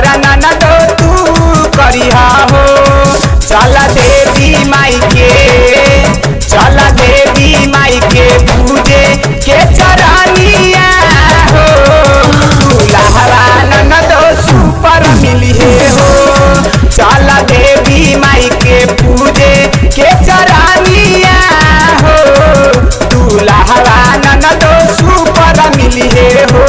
तर ननदो तू करिहा हो। चल देवी माई के, चल देवी माई के पूजे के चरनिया हो। दूल्हा ननदो सुपर मिली हो। चल देवी माई के पूजे के चरनिया हो। दूल्हा ननदो सुपर मिली हो।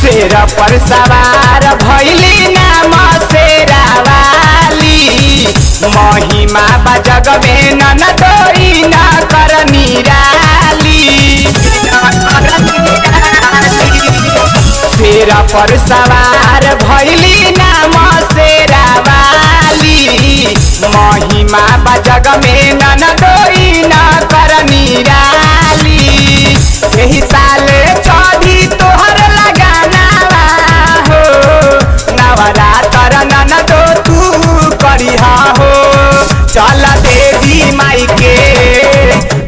शेर पर सवार भैली नाम शेरा वाली। महिमा बजग में ननदोई न कर निराली। शेर पर सवार भैली नाम शेरा वाली। महिमा बजग में ननदोई न कर निराली। यही साले चौधी तोहर लगाना हो। नवरातर ननदो तू करिहा हो। चल देवी माई के,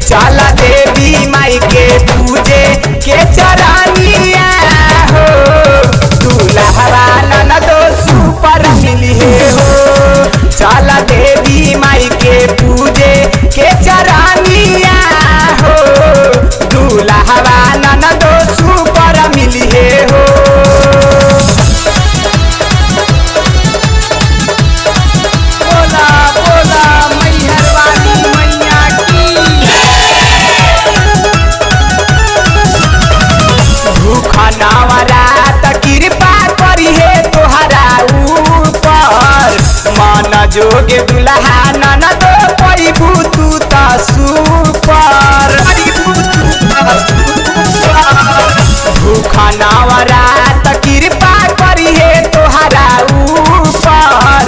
चल देवी माई के पूजे के चरनिया हो। दूल्हा ननदो सुपर मिली हो। चल देवी माई के पूजे के चरनिया हो। दूल्हा ननदो सुपर मिली हो। बोला बोला मैहर वाली मैया की। भूख नवरात कृपा करी है तोहरा ऊपर। मन जोगे दुल्हा ननदो पैबू तू त सुपर। भूख नवरात कृपा करी है तोहरा ऊपर।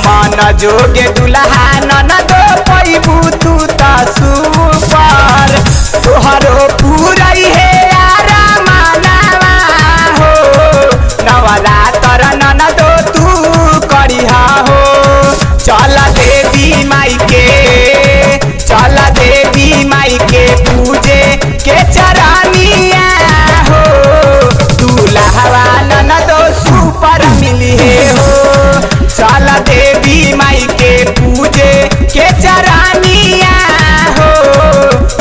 मन जोगे दुल्हा ननदो पैबू तू त सुपर। तोहरो पूरई है आरामनावा हो। नवरातर ननदो तू करिहा हो। चल देवी माई के, चल देवी माई के पूजे के चरनिया हो। दूल्हा ननदो सुपर मिली हो। चल देवी माई के पूजे के चरनिया हो।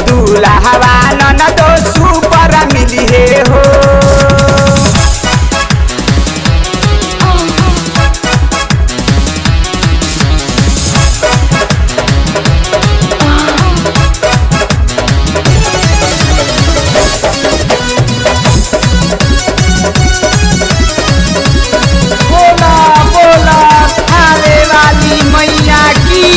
दूल्हा ननदो सुपर मिली हो। बोला बोला थाने वाली मैया की।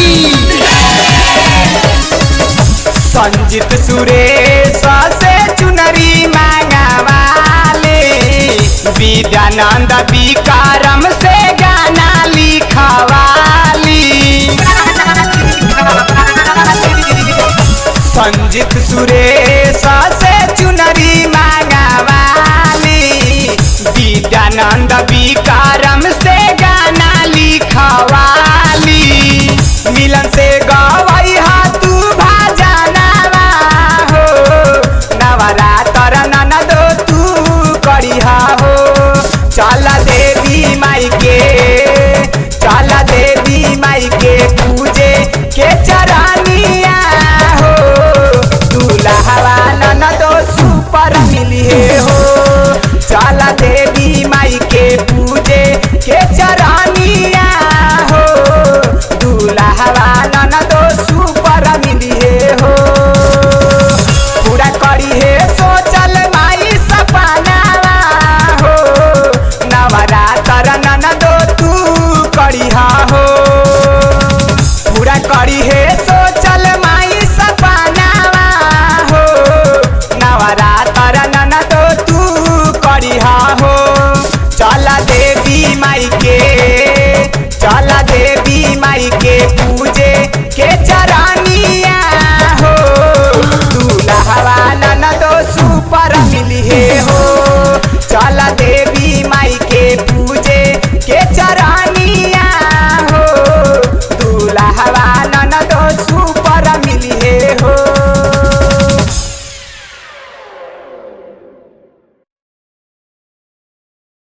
संजीत सुरेश से चुनरी मांगवाले। विद्यानंद विकारम से गाना लिखवाली। संजीत सुरेश से चुनरी मांगवाली। विद्यानंद विकारम से गाना लिखवाली। मिलन से गवई तू भजनवा हो। नवरातर ननदो तू करिहा हो। चल देवी माई के, चल देवी माई के पूजे के चरनिया हो। दूल्हा ननदो सुपर मिली हो। चल देवी माई के पूजे के चरनिया हो। दूल्हा ननदो सुपर मिली हो। पूरा करी है सोचल माई सपनावा हो। नवरातर ननदो तू करिहा हो। पूरा करी है